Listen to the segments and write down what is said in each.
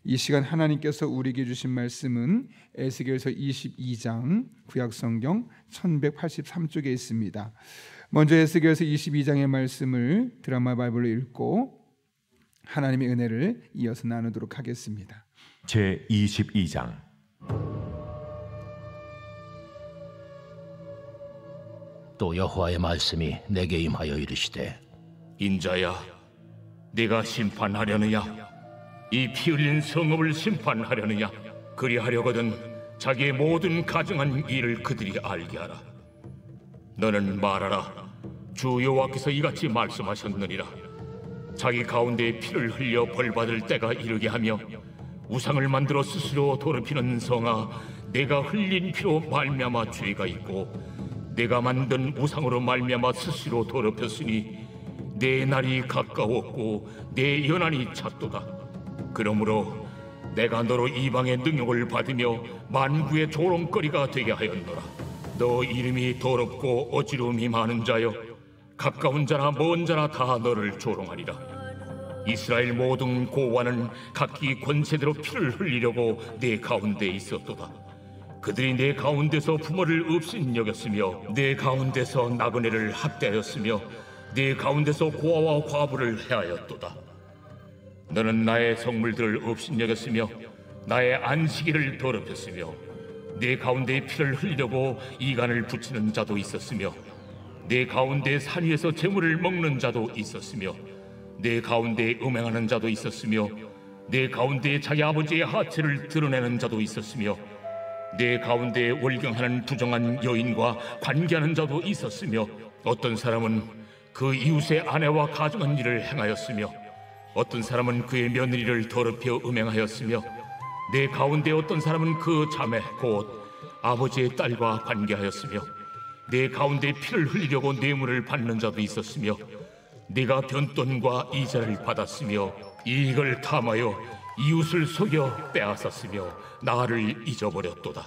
이 시간 하나님께서 우리에게 주신 말씀은 에스겔서 22장 구약성경 1183쪽에 있습니다. 먼저 에스겔서 22장의 말씀을 드라마 바이블로 읽고 하나님의 은혜를 이어서 나누도록 하겠습니다. 제 22장. 또 여호와의 말씀이 내게 임하여 이르시되, 인자야, 네가 심판하려느냐? 이 피 흘린 성읍을 심판하려느냐? 그리하려거든 자기의 모든 가증한 일을 그들이 알게 하라. 너는 말하라. 주 여호와께서 이같이 말씀하셨느니라. 자기 가운데 피를 흘려 벌받을 때가 이르게 하며 우상을 만들어 스스로 더럽히는 성아, 내가 흘린 피로 말미암아 죄가 있고 내가 만든 우상으로 말미암아 스스로 더럽혔으니 내 날이 가까웠고 내 연한이 찼도다. 그러므로 내가 너로 이방의 능욕을 받으며 만구의 조롱거리가 되게 하였노라. 너 이름이 더럽고 어지러움이 많은 자여, 가까운 자나 먼 자나 다 너를 조롱하리라. 이스라엘 모든 고관은 각기 권세대로 피를 흘리려고 내 가운데 있었도다. 그들이 내 가운데서 부모를 업신여겼으며 내 가운데서 나그네를 학대하였으며 내 가운데서 고아와 과부를 해하였도다. 너는 나의 성물들을 업신여겼으며 나의 안식일을 더럽혔으며 내 가운데 피를 흘리려고 이간을 붙이는 자도 있었으며 내 가운데 산 위에서 재물을 먹는 자도 있었으며 내 가운데 음행하는 자도 있었으며 내 가운데 자기 아버지의 하체를 드러내는 자도 있었으며 내 가운데 월경하는 부정한 여인과 관계하는 자도 있었으며 어떤 사람은 그 이웃의 아내와 가증한 일을 행하였으며 어떤 사람은 그의 며느리를 더럽혀 음행하였으며 내 가운데 어떤 사람은 그 자매 곧 아버지의 딸과 관계하였으며 내 가운데 피를 흘리려고 뇌물을 받는 자도 있었으며 네가 변돈과 이자를 받았으며 이익을 탐하여 이웃을 속여 빼앗았으며 나를 잊어버렸도다.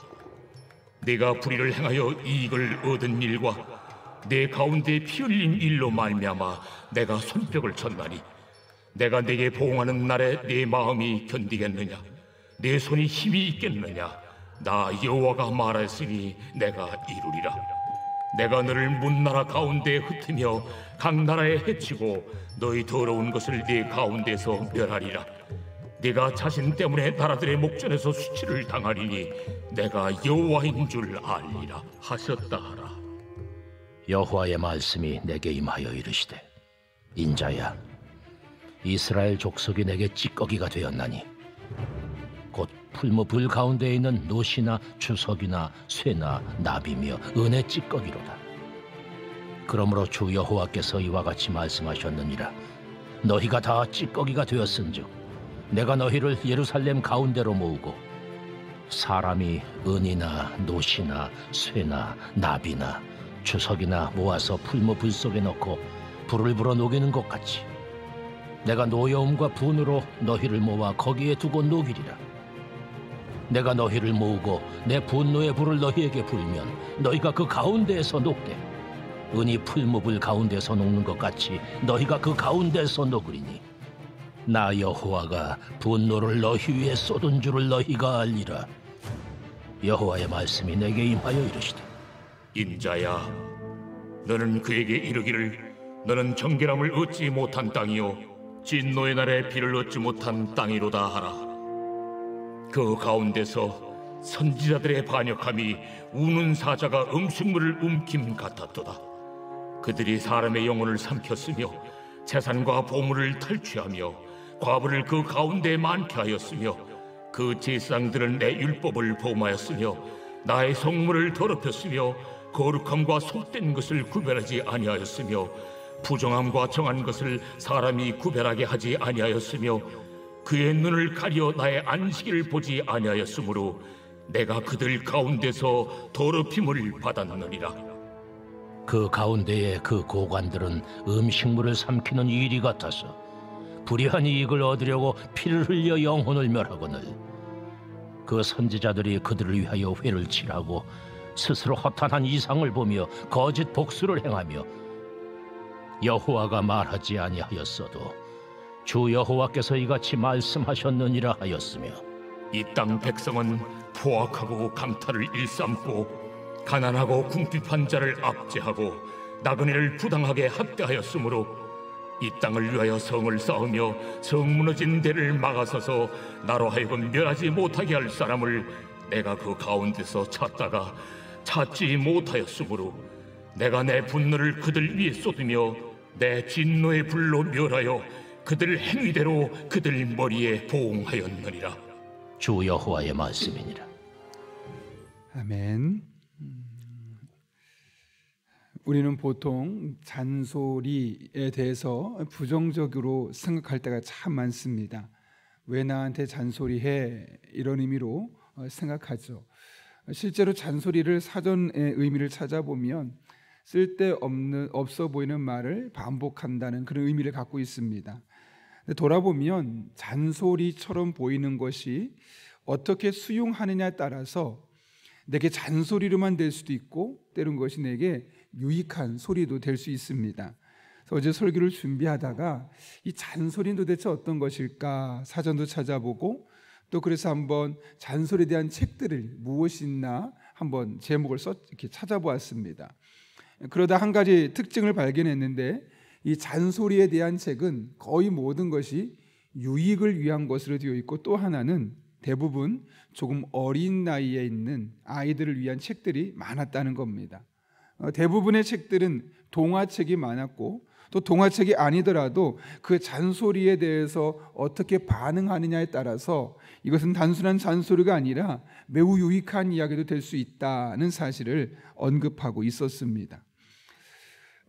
내가 불의를 행하여 이익을 얻은 일과 내 가운데 피 흘린 일로 말미암아 내가 손뼉을 쳤나니 내가 내게 보응하는 날에 내 마음이 견디겠느냐? 내 손이 힘이 있겠느냐? 나 여호와가 말하였으니 내가 이루리라. 내가 너를 문나라 가운데 흩으며 각 나라에 해치고 너희 더러운 것을 네 가운데서 멸하리라. 네가 자신 때문에 나라들의 목전에서 수치를 당하리니 내가 여호와인 줄 알리라 하셨다 하라. 여호와의 말씀이 내게 임하여 이르시되, 인자야, 이스라엘 족속이 내게 찌꺼기가 되었나니 곧 풀무불 가운데 있는 노시나 주석이나 쇠나 나비며 은의 찌꺼기로다. 그러므로 주 여호와께서 이와 같이 말씀하셨느니라. 너희가 다 찌꺼기가 되었은즉 내가 너희를 예루살렘 가운데로 모으고 사람이 은이나 노시나 쇠나 나비나 주석이나 모아서 풀무불 속에 넣고 불을 불어 녹이는 것 같이 내가 노여움과 분으로 너희를 모아 거기에 두고 녹이리라. 내가 너희를 모으고 내 분노의 불을 너희에게 불면 너희가 그 가운데에서 녹되 은이 풀무불 가운데서 녹는 것 같이 너희가 그 가운데서 녹으리니 나 여호와가 분노를 너희 위에 쏟은 줄을 너희가 알리라. 여호와의 말씀이 내게 임하여 이르시되, 인자야, 너는 그에게 이르기를 너는 정결함을 얻지 못한 땅이요 진노의 날에 비를 얻지 못한 땅이로다 하라. 그 가운데서 선지자들의 반역함이 우는 사자가 음식물을 움킴 같았도다. 그들이 사람의 영혼을 삼켰으며 재산과 보물을 탈취하며 과부를 그 가운데 많게 하였으며 그 제사장들은 내 율법을 범하였으며 나의 성물을 더럽혔으며 거룩함과 속된 것을 구별하지 아니하였으며 부정함과 정한 것을 사람이 구별하게 하지 아니하였으며 그의 눈을 가려 나의 안식일을 보지 아니하였으므로 내가 그들 가운데서 더럽힘을 받았느니라. 그 가운데에 그 고관들은 음식물을 삼키는 이리 같아서 불의한 이익을 얻으려고 피를 흘려 영혼을 멸하거늘 그 선지자들이 그들을 위하여 회를 칠하고 스스로 허탄한 이상을 보며 거짓 복수를 행하며 여호와가 말하지 아니하였어도 주 여호와께서 이같이 말씀하셨느니라 하였으며 이 땅 백성은 포악하고 강탈을 일삼고 가난하고 궁핍한 자를 압제하고 나그네를 부당하게 학대하였으므로 이 땅을 위하여 성을 쌓으며 성 무너진 데를 막아서서 나로 하여금 멸하지 못하게 할 사람을 내가 그 가운데서 찾다가 찾지 못하였으므로 내가 내 분노를 그들 위에 쏟으며 내 진노의 불로 멸하여 그들 행위대로 그들 머리에 보응하였느니라. 주 여호와의 말씀이니라. 아멘. 우리는 보통 잔소리에 대해서 부정적으로 생각할 때가 참 많습니다. 왜 나한테 잔소리해? 이런 의미로 생각하죠. 실제로 잔소리를 사전의 의미를 찾아보면 쓸데없어 보이는 말을 반복한다는 그런 의미를 갖고 있습니다. 돌아보면 잔소리처럼 보이는 것이 어떻게 수용하느냐에 따라서 내게 잔소리로만 될 수도 있고 때론 것이 내게 유익한 소리도 될 수 있습니다. 그래서 어제 설교를 준비하다가 이 잔소리는 도대체 어떤 것일까 사전도 찾아보고 또 그래서 한번 잔소리에 대한 책들을 무엇이 있나 한번 제목을 이렇게 찾아보았습니다. 그러다 한 가지 특징을 발견했는데 이 잔소리에 대한 책은 거의 모든 것이 유익을 위한 것으로 되어 있고 또 하나는 대부분 조금 어린 나이에 있는 아이들을 위한 책들이 많았다는 겁니다. 대부분의 책들은 동화책이 많았고 또 동화책이 아니더라도 그 잔소리에 대해서 어떻게 반응하느냐에 따라서 이것은 단순한 잔소리가 아니라 매우 유익한 이야기도 될 수 있다는 사실을 언급하고 있었습니다.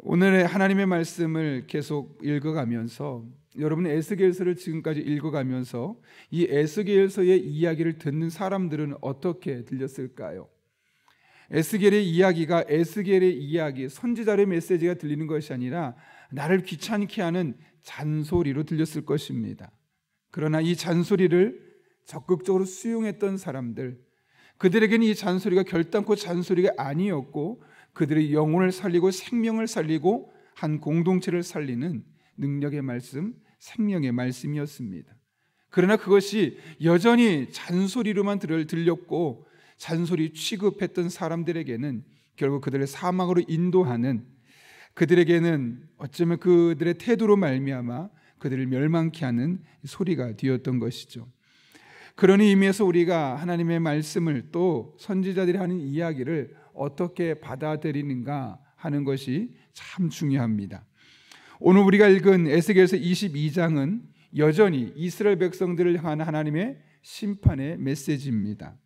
오늘의 하나님의 말씀을 계속 읽어가면서 여러분 에스겔서를 지금까지 읽어가면서 이 에스겔서의 이야기를 듣는 사람들은 어떻게 들렸을까요? 에스겔의 이야기가 에스겔의 이야기, 선지자의 메시지가 들리는 것이 아니라 나를 귀찮게 하는 잔소리로 들렸을 것입니다. 그러나 이 잔소리를 적극적으로 수용했던 사람들, 그들에게는 이 잔소리가 결단코 잔소리가 아니었고 그들의 영혼을 살리고 생명을 살리고 한 공동체를 살리는 능력의 말씀, 생명의 말씀이었습니다. 그러나 그것이 여전히 잔소리로만 들렸고 잔소리 취급했던 사람들에게는 결국 그들의 사망으로 인도하는, 그들에게는 어쩌면 그들의 태도로 말미암아 그들을 멸망케 하는 소리가 되었던 것이죠. 그런 의미에서 우리가 하나님의 말씀을 또 선지자들이 하는 이야기를 어떻게 받아들이는가 하는 것이 참 중요합니다. 오늘 우리가 읽은 에스겔서 22장은 여전히 이스라엘 백성들을 향한 하나님의 심판의 메시지입니다.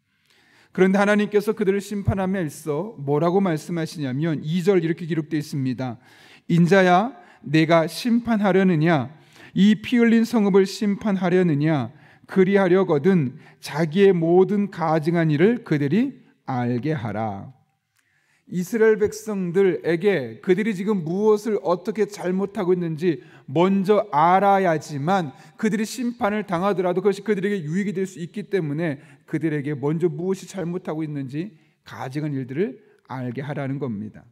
그런데 하나님께서 그들을 심판함에서 뭐라고 말씀하시냐면 2절 이렇게 기록되어 있습니다. 인자야 내가 심판하려느냐, 이 피 흘린 성읍을 심판하려느냐, 그리하려거든 자기의 모든 가증한 일을 그들이 알게 하라. 이스라엘 백성들에게 그들이 지금 무엇을 어떻게 잘못하고 있는지 먼저 알아야지만 그들이 심판을 당하더라도 그것이 그들에게 유익이 될 수 있기 때문에 그들에게 먼저 무엇이 잘못하고 있는지 가증한 일들을 알게 하라는 겁니다.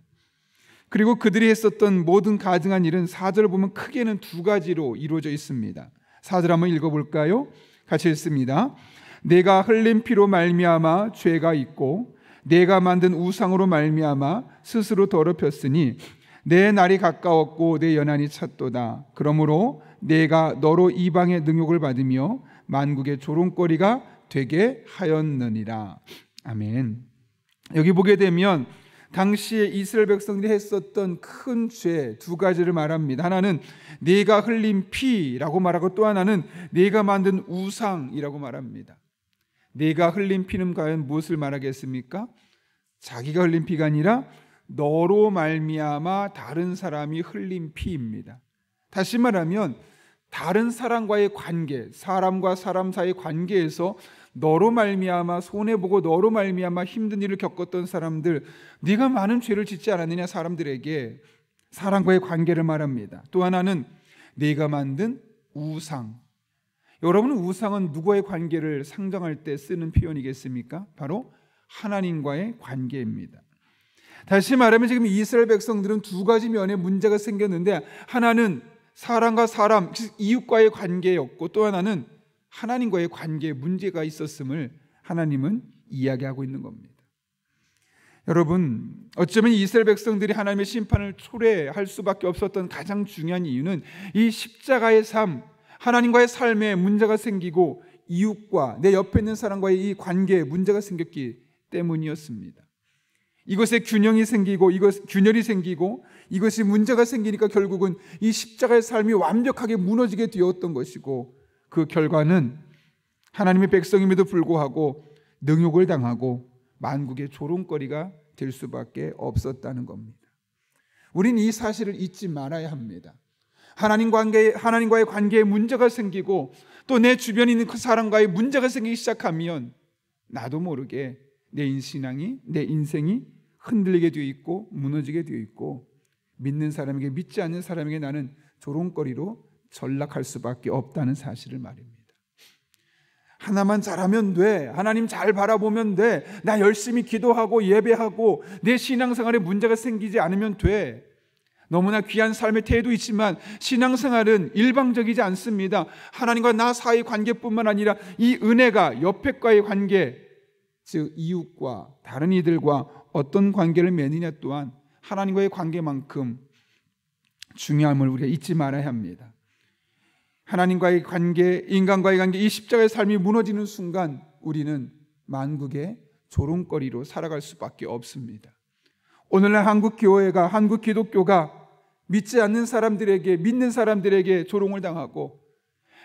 그리고 그들이 했었던 모든 가증한 일은 4절을 보면 크게는 두 가지로 이루어져 있습니다. 4절 한번 읽어볼까요? 같이 읽습니다. 내가 흘린 피로 말미암아 죄가 있고 내가 만든 우상으로 말미암아 스스로 더럽혔으니 내 날이 가까웠고 내 연한이 찼도다. 그러므로 내가 너로 이방의 능욕을 받으며 만국의 조롱거리가 되게 하였느니라. 아멘. 여기 보게 되면 당시에 이스라엘 백성들이 했었던 큰 죄 두 가지를 말합니다. 하나는 내가 흘린 피라고 말하고 또 하나는 내가 만든 우상이라고 말합니다. 내가 흘린 피는 과연 무엇을 말하겠습니까? 자기가 흘린 피가 아니라 너로 말미암아 다른 사람이 흘린 피입니다. 다시 말하면 다른 사람과의 관계, 사람과 사람 사이의 관계에서 너로 말미암아 손해보고 너로 말미암아 힘든 일을 겪었던 사람들, 네가 많은 죄를 짓지 않았느냐, 사람들에게 사람과의 관계를 말합니다. 또 하나는 네가 만든 우상. 여러분, 우상은 누구와의 관계를 상정할 때 쓰는 표현이겠습니까? 바로 하나님과의 관계입니다. 다시 말하면 지금 이스라엘 백성들은 두 가지 면에 문제가 생겼는데, 하나는 사람과 사람, 이웃과의 관계였고, 또 하나는 하나님과의 관계에 문제가 있었음을 하나님은 이야기하고 있는 겁니다. 여러분, 어쩌면 이스라엘 백성들이 하나님의 심판을 초래할 수밖에 없었던 가장 중요한 이유는 이 십자가의 삶, 하나님과의 삶에 문제가 생기고 이웃과 내 옆에 있는 사람과의 이 관계에 문제가 생겼기 때문이었습니다. 이것에 균형이 생기고 균열이 생기고 이것이 문제가 생기니까 결국은 이 십자가의 삶이 완벽하게 무너지게 되었던 것이고, 그 결과는 하나님의 백성임에도 불구하고 능욕을 당하고 만국의 조롱거리가 될 수밖에 없었다는 겁니다. 우리는 이 사실을 잊지 말아야 합니다. 하나님과의 관계에 문제가 생기고 또 내 주변에 있는 그 사람과의 문제가 생기기 시작하면 나도 모르게 내 인생이 흔들리게 되어 있고 무너지게 되어 있고, 믿는 사람에게 믿지 않는 사람에게 나는 조롱거리로 전락할 수밖에 없다는 사실을 말입니다. 하나만 잘하면 돼, 하나님 잘 바라보면 돼, 나 열심히 기도하고 예배하고 내 신앙생활에 문제가 생기지 않으면 돼. 너무나 귀한 삶의 태도 있지만 신앙생활은 일방적이지 않습니다. 하나님과 나 사이의 관계뿐만 아니라 이 은혜가 옆에과의 관계, 즉 이웃과 다른 이들과 어떤 관계를 맺느냐 또한 하나님과의 관계만큼 중요함을 우리가 잊지 말아야 합니다. 하나님과의 관계, 인간과의 관계, 이 십자가의 삶이 무너지는 순간 우리는 만국의 조롱거리로 살아갈 수밖에 없습니다. 오늘날 한국 교회가, 한국 기독교가 믿지 않는 사람들에게, 믿는 사람들에게 조롱을 당하고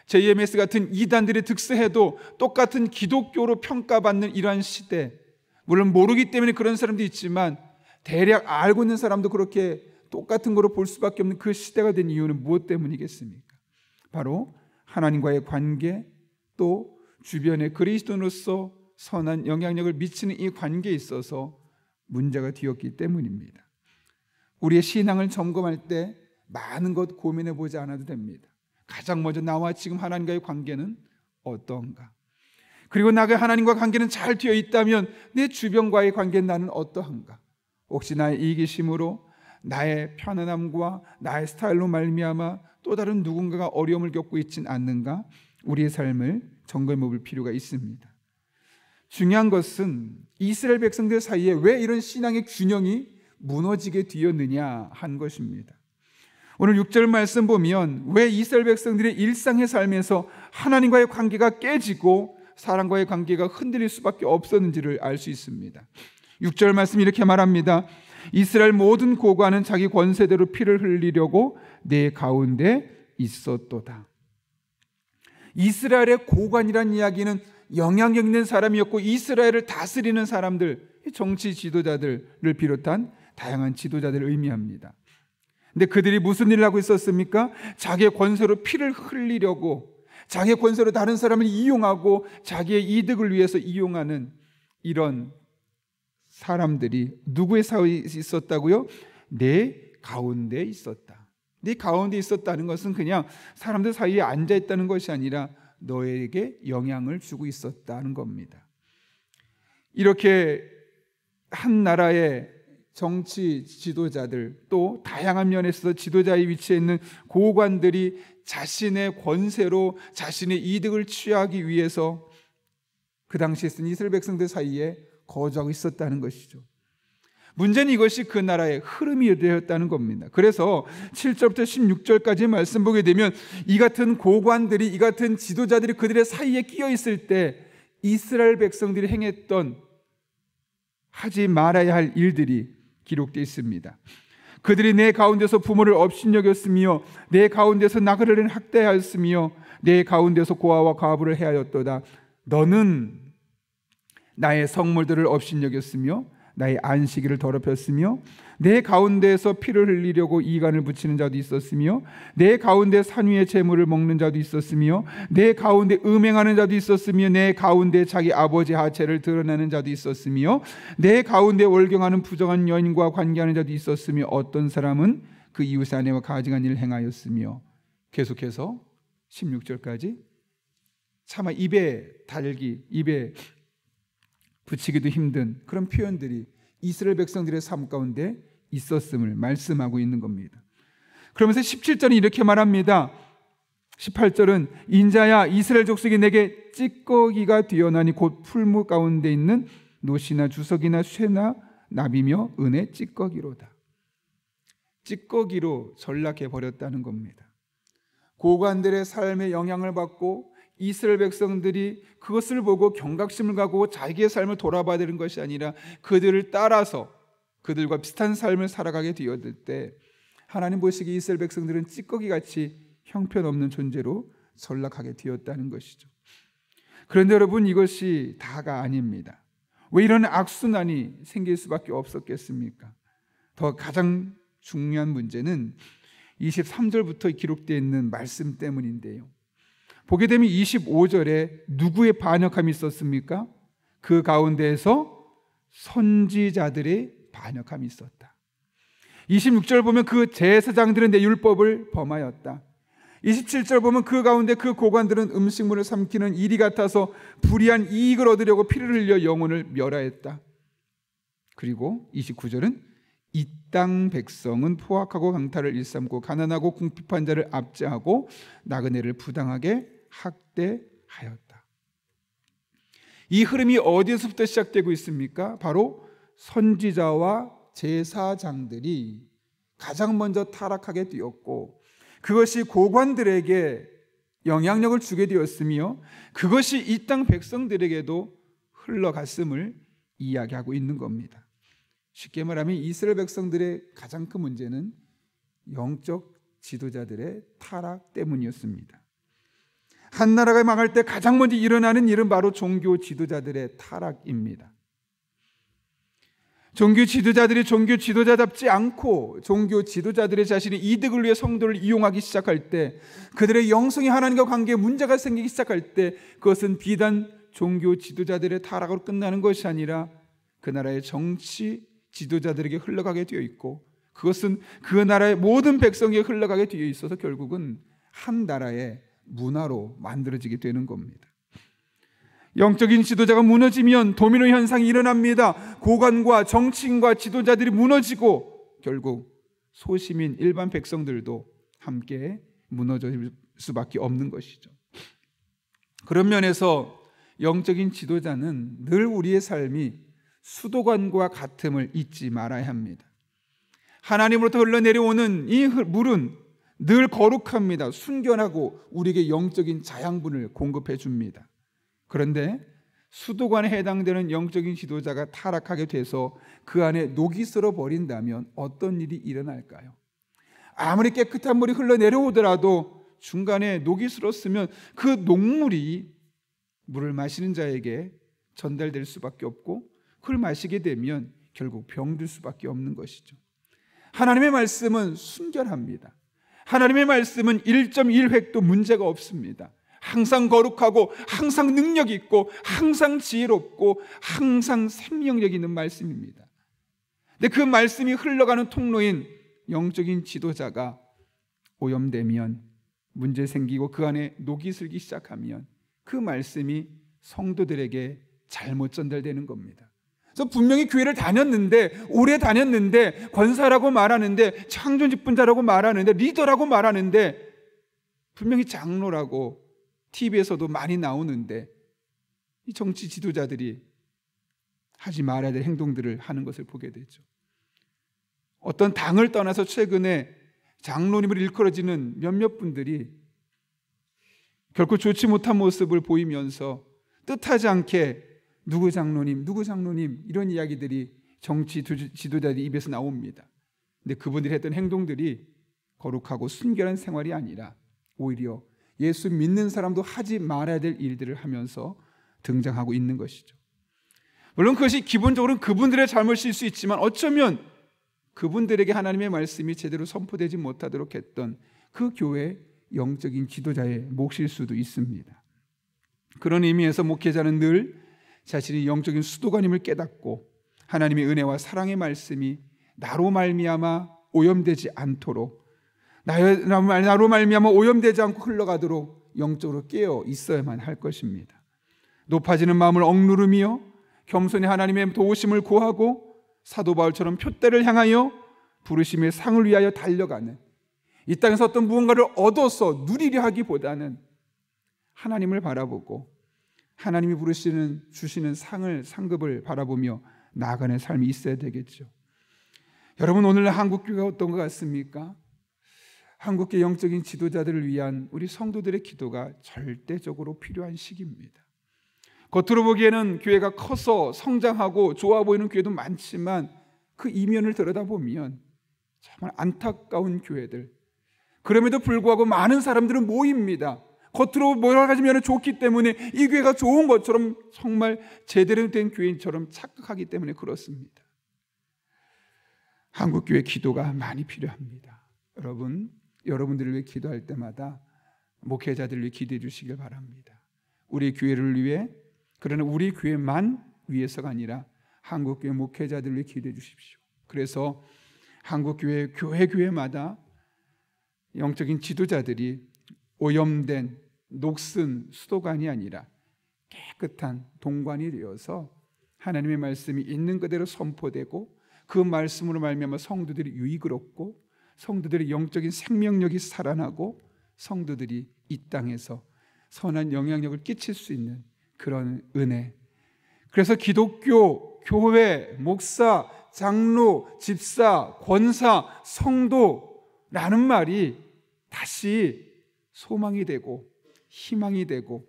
JMS 같은 이단들이 득세해도 똑같은 기독교로 평가받는 이러한 시대, 물론 모르기 때문에 그런 사람도 있지만 대략 알고 있는 사람도 그렇게 똑같은 거로 볼 수밖에 없는 그 시대가 된 이유는 무엇 때문이겠습니까? 바로 하나님과의 관계, 또 주변의 그리스도인으로서 선한 영향력을 미치는 이 관계에 있어서 문제가 되었기 때문입니다. 우리의 신앙을 점검할 때 많은 것 고민해 보지 않아도 됩니다. 가장 먼저 나와 지금 하나님과의 관계는 어떤가? 그리고 나가 하나님과 관계는 잘 되어 있다면 내 주변과의 관계는 나는 어떠한가? 혹시 나의 이기심으로, 나의 편안함과 나의 스타일로 말미암아 또 다른 누군가가 어려움을 겪고 있진 않는가? 우리의 삶을 점검해 볼 필요가 있습니다. 중요한 것은 이스라엘 백성들 사이에 왜 이런 신앙의 균형이 무너지게 되었느냐 한 것입니다. 오늘 6절 말씀 보면 왜 이스라엘 백성들의 일상의 삶에서 하나님과의 관계가 깨지고 사람과의 관계가 흔들릴 수밖에 없었는지를 알 수 있습니다. 6절 말씀 이렇게 말합니다. 이스라엘 모든 고관은 자기 권세대로 피를 흘리려고 내 가운데 있었도다. 이스라엘의 고관이란 이야기는 영향력 있는 사람이었고 이스라엘을 다스리는 사람들, 정치 지도자들을 비롯한 다양한 지도자들을 의미합니다. 근데 그들이 무슨 일을 하고 있었습니까? 자기의 권세로 피를 흘리려고, 자기의 권세로 다른 사람을 이용하고 자기의 이득을 위해서 이용하는 이런 사람들이 누구의 사이에 있었다고요? 내 가운데 있었다. 내 가운데 있었다는 것은 그냥 사람들 사이에 앉아있다는 것이 아니라 너에게 영향을 주고 있었다는 겁니다. 이렇게 한 나라의 정치 지도자들, 또 다양한 면에서 지도자의 위치에 있는 고관들이 자신의 권세로 자신의 이득을 취하기 위해서 그 당시에 쓴 이스라엘 백성들 사이에 거주하고 있었다는 것이죠. 문제는 이것이 그 나라의 흐름이 되었다는 겁니다. 그래서 7절부터 16절까지 말씀 보게 되면 이 같은 고관들이, 이 같은 지도자들이 그들의 사이에 끼어 있을 때 이스라엘 백성들이 행했던, 하지 말아야 할 일들이 기록되어 있습니다. 그들이 내 가운데서 부모를 업신여겼으며 내 가운데서 나그네를 학대하였으며 내 가운데서 고아와 과부를 해하였도다. 너는 나의 성물들을 업신여겼으며 나의 안식일을 더럽혔으며 내 가운데에서 피를 흘리려고 이간을 붙이는 자도 있었으며 내 가운데 산 위의 재물을 먹는 자도 있었으며 내 가운데 음행하는 자도 있었으며 내 가운데 자기 아버지 하체를 드러내는 자도 있었으며 내 가운데 월경하는 부정한 여인과 관계하는 자도 있었으며 어떤 사람은 그 이웃의 아내와 가증한 일을 행하였으며, 계속해서 16절까지 차마 입에 붙이기도 힘든 그런 표현들이 이스라엘 백성들의 삶 가운데 있었음을 말씀하고 있는 겁니다. 그러면서 17절은 이렇게 말합니다. 18절은 인자야 이스라엘 족속이 내게 찌꺼기가 되어나니 곧 풀무 가운데 있는 노시나 주석이나 쇠나 나비며 은의 찌꺼기로다. 찌꺼기로 전락해 버렸다는 겁니다. 고관들의 삶에 영향을 받고 이스라엘 백성들이 그것을 보고 경각심을 갖고 자기의 삶을 돌아봐야 되는 것이 아니라 그들을 따라서 그들과 비슷한 삶을 살아가게 되었을 때 하나님 보시기에 이스라엘 백성들은 찌꺼기같이 형편없는 존재로 전락하게 되었다는 것이죠. 그런데 여러분, 이것이 다가 아닙니다. 왜 이런 악순환이 생길 수밖에 없었겠습니까? 더 가장 중요한 문제는 23절부터 기록되어 있는 말씀 때문인데요. 보게 되면 25절에 누구의 반역함이 있었습니까? 그 가운데에서 선지자들의 반역함이 있었다. 26절 보면 그 제사장들은 내 율법을 범하였다. 27절 보면 그 가운데 그 고관들은 음식물을 삼키는 일이 같아서 불의한 이익을 얻으려고 피를 흘려 영혼을 멸하였다. 그리고 29절은 이 땅 백성은 포악하고 강탈을 일삼고 가난하고 궁핍한 자를 압제하고 나그네를 부당하게 학대하였다. 이 흐름이 어디서부터 시작되고 있습니까? 바로 선지자와 제사장들이 가장 먼저 타락하게 되었고 그것이 고관들에게 영향력을 주게 되었으며 그것이 이 땅 백성들에게도 흘러갔음을 이야기하고 있는 겁니다. 쉽게 말하면 이스라엘 백성들의 가장 큰 문제는 영적 지도자들의 타락 때문이었습니다. 한 나라가 망할 때 가장 먼저 일어나는 일은 바로 종교 지도자들의 타락입니다. 종교 지도자들이 종교 지도자답지 않고 종교 지도자들의 자신의 이득을 위해 성도를 이용하기 시작할 때, 그들의 영성이 하나님과 관계에 문제가 생기기 시작할 때 그것은 비단 종교 지도자들의 타락으로 끝나는 것이 아니라 그 나라의 정치 지도자들에게 흘러가게 되어 있고 그것은 그 나라의 모든 백성에게 흘러가게 되어 있어서 결국은 한 나라의 문화로 만들어지게 되는 겁니다. 영적인 지도자가 무너지면 도미노 현상이 일어납니다. 고관과 정치인과 지도자들이 무너지고 결국 소시민 일반 백성들도 함께 무너질 수밖에 없는 것이죠. 그런 면에서 영적인 지도자는 늘 우리의 삶이 수도관과 같음을 잊지 말아야 합니다. 하나님으로부터 흘러내려오는 이 물은 늘 거룩합니다. 순결하고 우리에게 영적인 자양분을 공급해 줍니다. 그런데 수도관에 해당되는 영적인 지도자가 타락하게 돼서 그 안에 녹이 슬어 버린다면 어떤 일이 일어날까요? 아무리 깨끗한 물이 흘러내려오더라도 중간에 녹이 슬었으면 그 녹물이 물을 마시는 자에게 전달될 수밖에 없고 그걸 마시게 되면 결국 병들 수밖에 없는 것이죠. 하나님의 말씀은 순결합니다. 하나님의 말씀은 1.1획도 문제가 없습니다. 항상 거룩하고 항상 능력 있고 항상 지혜롭고 항상 생명력 있는 말씀입니다. 근데 그 말씀이 흘러가는 통로인 영적인 지도자가 오염되면 문제 생기고 그 안에 녹이 슬기 시작하면 그 말씀이 성도들에게 잘못 전달되는 겁니다. 그래서 분명히 교회를 다녔는데, 오래 다녔는데, 권사라고 말하는데, 창조 직분자라고 말하는데, 리더라고 말하는데, 분명히 장로라고 TV에서도 많이 나오는데 이 정치 지도자들이 하지 말아야 될 행동들을 하는 것을 보게 되죠. 어떤 당을 떠나서 최근에 장로님을 일컬어지는 몇몇 분들이 결코 좋지 못한 모습을 보이면서 뜻하지 않게 누구 장로님 이런 이야기들이 정치 지도자들 입에서 나옵니다. 근데 그분들이 했던 행동들이 거룩하고 순결한 생활이 아니라 오히려 예수 믿는 사람도 하지 말아야 될 일들을 하면서 등장하고 있는 것이죠. 물론 그것이 기본적으로는 그분들의 잘못일 수 있지만 어쩌면 그분들에게 하나님의 말씀이 제대로 선포되지 못하도록 했던 그 교회의 영적인 지도자의 몫일 수도 있습니다. 그런 의미에서 목회자는 늘 자신이 영적인 수도관임을 깨닫고 하나님의 은혜와 사랑의 말씀이 나로 말미암아 오염되지 않도록, 나로 말미암아 오염되지 않고 흘러가도록 영적으로 깨어 있어야만 할 것입니다. 높아지는 마음을 억누르며 겸손히 하나님의 도우심을 구하고 사도 바울처럼 표대를 향하여 부르심의 상을 위하여 달려가는 이 땅에서 어떤 무언가를 얻어서 누리려 하기보다는 하나님을 바라보고 하나님이 주시는 상급을 바라보며 나아가는 삶이 있어야 되겠죠. 여러분, 오늘 한국교회가 어떤 것 같습니까? 한국교회 영적인 지도자들을 위한 우리 성도들의 기도가 절대적으로 필요한 시기입니다. 겉으로 보기에는 교회가 커서 성장하고 좋아 보이는 교회도 많지만 그 이면을 들여다보면 정말 안타까운 교회들, 그럼에도 불구하고 많은 사람들은 모입니다. 겉으로 여러 가지 면에 좋기 때문에 이 교회가 좋은 것처럼 정말 제대로 된 교인처럼 착각하기 때문에 그렇습니다. 한국교회 기도가 많이 필요합니다. 여러분들을 위해 기도할 때마다 목회자들을 위해 기도해 주시길 바랍니다. 우리 교회를 위해, 그러나 우리 교회만 위해서가 아니라 한국교회 목회자들을 위해 기도해 주십시오. 그래서 한국교회 교회마다 영적인 지도자들이 오염된 녹슨 수도관이 아니라 깨끗한 동관이 되어서 하나님의 말씀이 있는 그대로 선포되고 그 말씀으로 말미암아 성도들이 유익을 얻고 성도들의 영적인 생명력이 살아나고 성도들이 이 땅에서 선한 영향력을 끼칠 수 있는 그런 은혜. 그래서 기독교, 교회, 목사, 장로, 집사, 권사, 성도라는 말이 다시 소망이 되고 희망이 되고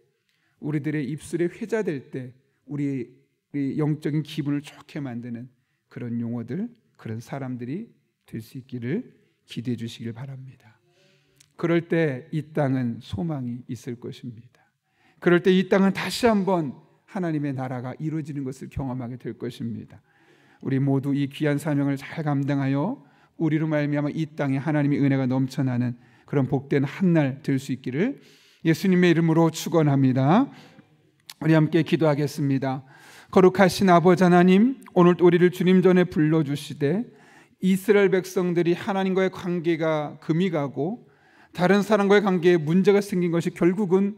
우리들의 입술에 회자될 때 우리 영적인 기분을 좋게 만드는 그런 용어들, 그런 사람들이 될 수 있기를 기대해 주시길 바랍니다. 그럴 때 이 땅은 소망이 있을 것입니다. 그럴 때 이 땅은 다시 한번 하나님의 나라가 이루어지는 것을 경험하게 될 것입니다. 우리 모두 이 귀한 사명을 잘 감당하여 우리로 말미암아 이 땅에 하나님의 은혜가 넘쳐나는 그런 복된 한날 될 수 있기를 예수님의 이름으로 축원합니다. 우리 함께 기도하겠습니다. 거룩하신 아버지 하나님, 오늘 우리를 주님 전에 불러주시되 이스라엘 백성들이 하나님과의 관계가 금이 가고 다른 사람과의 관계에 문제가 생긴 것이 결국은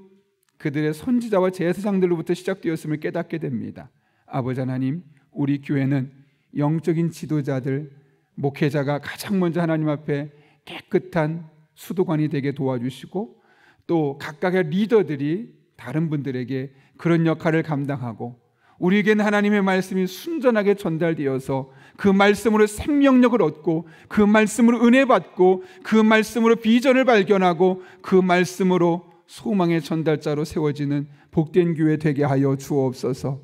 그들의 선지자와 제사장들로부터 시작되었음을 깨닫게 됩니다. 아버지 하나님, 우리 교회는 영적인 지도자들, 목회자가 가장 먼저 하나님 앞에 깨끗한 수도관이 되게 도와주시고 또 각각의 리더들이 다른 분들에게 그런 역할을 감당하고 우리에게는 하나님의 말씀이 순전하게 전달되어서 그 말씀으로 생명력을 얻고 그 말씀으로 은혜 받고 그 말씀으로 비전을 발견하고 그 말씀으로 소망의 전달자로 세워지는 복된 교회 되게 하여 주옵소서.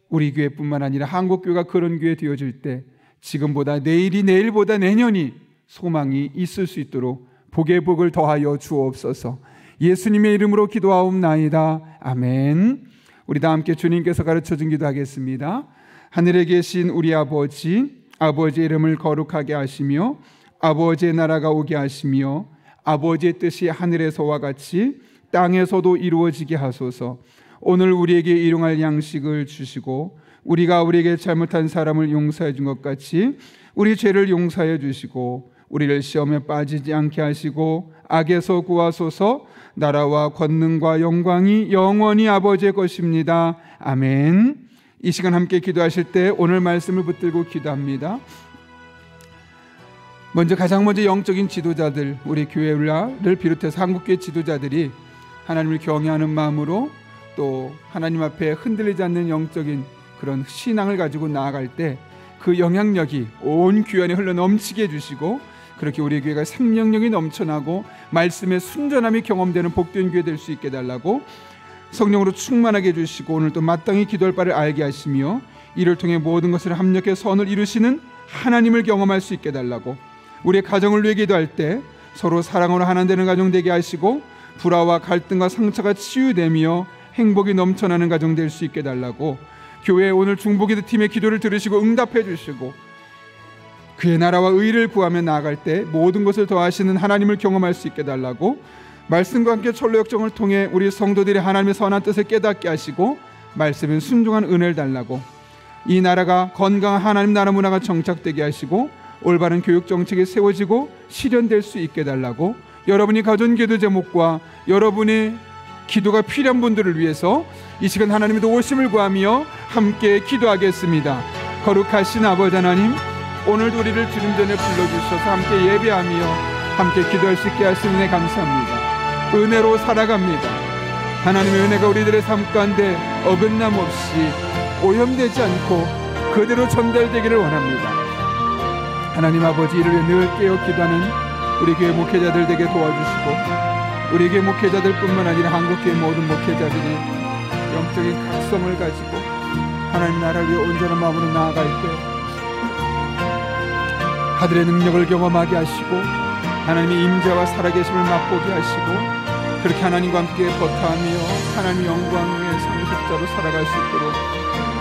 우리 교회뿐만 아니라 한국교회가 그런 교회 되어질 때 지금보다 내일보다 내년이 소망이 있을 수 있도록 복의 복을 더하여 주옵소서. 예수님의 이름으로 기도하옵나이다. 아멘. 우리 다 함께 주님께서 가르쳐준 기도하겠습니다. 하늘에 계신 우리 아버지, 아버지의 이름을 거룩하게 하시며 아버지의 나라가 오게 하시며 아버지의 뜻이 하늘에서와 같이 땅에서도 이루어지게 하소서. 오늘 우리에게 일용할 양식을 주시고 우리가 우리에게 잘못한 사람을 용서해 준 것 같이 우리 죄를 용서해 주시고 우리를 시험에 빠지지 않게 하시고 악에서 구하소서. 나라와 권능과 영광이 영원히 아버지의 것입니다. 아멘. 이 시간 함께 기도하실 때 오늘 말씀을 붙들고 기도합니다. 가장 먼저 영적인 지도자들, 우리 교회를 비롯해서 한국교회 지도자들이 하나님을 경외하는 마음으로 또 하나님 앞에 흔들리지 않는 영적인 그런 신앙을 가지고 나아갈 때 그 영향력이 온 교회 안에 흘러 넘치게 해주시고 그렇게 우리 교회가 생명력이 넘쳐나고 말씀의 순전함이 경험되는 복된 교회 될 수 있게 해달라고 성령으로 충만하게 해주시고 오늘 또 마땅히 기도할 바를 알게 하시며 이를 통해 모든 것을 합력해 선을 이루시는 하나님을 경험할 수 있게 해달라고 우리의 가정을 위해 기도할 때 서로 사랑으로 하나 되는 가정 되게 하시고 불화와 갈등과 상처가 치유되며 행복이 넘쳐나는 가정 될 수 있게 해달라고 교회 오늘 중보기도 팀의 기도를 들으시고 응답해 주시고 그의 나라와 의를 구하며 나아갈 때 모든 것을 더하시는 하나님을 경험할 수 있게 해달라고 말씀과 함께 철로 역정을 통해 우리 성도들이 하나님의 선한 뜻을 깨닫게 하시고 말씀에 순종한 은혜를 달라고 이 나라가 건강한 하나님 나라 문화가 정착되게 하시고 올바른 교육 정책이 세워지고 실현될 수 있게 해달라고 여러분이 가져온 기도 제목과 여러분의 기도가 필요한 분들을 위해서 이 시간 하나님의 도우심을 구하며 함께 기도하겠습니다. 거룩하신 아버지 하나님, 오늘도 우리를 주님 전에 불러주셔서 함께 예배하며 함께 기도할 수 있게 하시는 은혜 감사합니다. 은혜로 살아갑니다. 하나님의 은혜가 우리들의 삶 가운데 어긋남 없이 오염되지 않고 그대로 전달되기를 원합니다. 하나님 아버지, 이를 위해 늘 깨어 기도하는 우리 교회 목회자들 되게 도와주시고, 우리 교회 목회자들뿐만 아니라 한국교회 모든 목회자들이 영적인 각성을 가지고 하나님 나라를 위해 온전한 마음으로 나아갈 때 하늘의 능력을 경험하게 하시고 하나님의 임재와 살아계심을 맛보게 하시고, 그렇게 하나님과 함께 버타하며 하나님의 영광의 상속자로 살아갈 수 있도록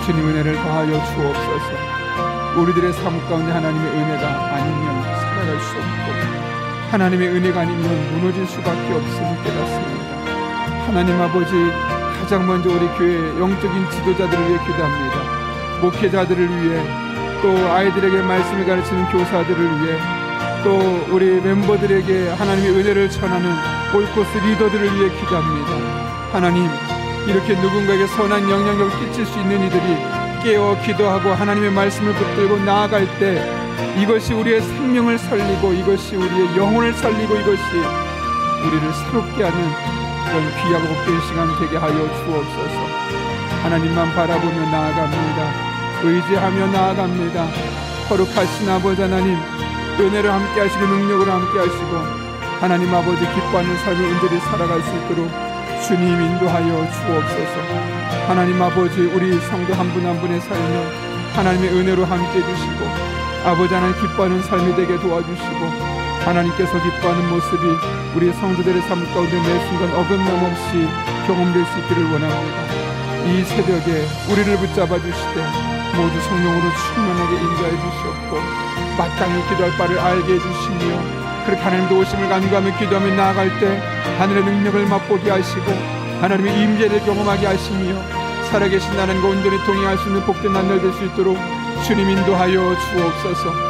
주님 은혜를 더하여 주옵소서. 우리들의 삶 가운데 하나님의 은혜가 아니면 살아갈 수 없고, 하나님의 은혜가 아니면 무너질 수밖에 없음을 깨닫습니다. 하나님 아버지, 가장 먼저 우리 교회 영적인 지도자들을 위해 기도합니다. 목회자들을 위해, 또 아이들에게 말씀을 가르치는 교사들을 위해, 또 우리 멤버들에게 하나님의 은혜를 전하는 올코스 리더들을 위해 기도합니다. 하나님, 이렇게 누군가에게 선한 영향력을 끼칠 수 있는 이들이 깨어 기도하고 하나님의 말씀을 붙들고 나아갈 때 이것이 우리의 생명을 살리고, 이것이 우리의 영혼을 살리고, 이것이 우리를 새롭게 하는 그런 귀하고 복된 시간 되게 하여 주옵소서. 하나님만 바라보며 나아갑니다. 의지하며 나아갑니다. 거룩하신 아버지 하나님, 은혜로 함께 하시고 능력으로 함께 하시고 하나님 아버지 기뻐하는 삶을 온전히 살아갈 수 있도록 주님 인도하여 주옵소서. 하나님 아버지, 우리 성도 한 분 한 분의 삶에 하나님의 은혜로 함께 해주시고, 아버지 하나님 기뻐하는 삶이 되게 도와주시고, 하나님께서 기뻐하는 모습이 우리 성도들의 삶 가운데 매 순간 어긋남 없이 경험될 수 있기를 원합니다. 이 새벽에 우리를 붙잡아 주시되 모두 성령으로 충만하게 인도해 주시옵고, 마땅히 기도할 바를 알게 해주시며, 그렇게 하나님 도우심을 간구하며 기도하며 나아갈 때 하늘의 능력을 맛보게 하시고 하나님의 임재를 경험하게 하시며, 살아계신 하나님과 온전히 동행할 수 있는 복된 날들 될 수 있도록 주님 인도하여 주옵소서.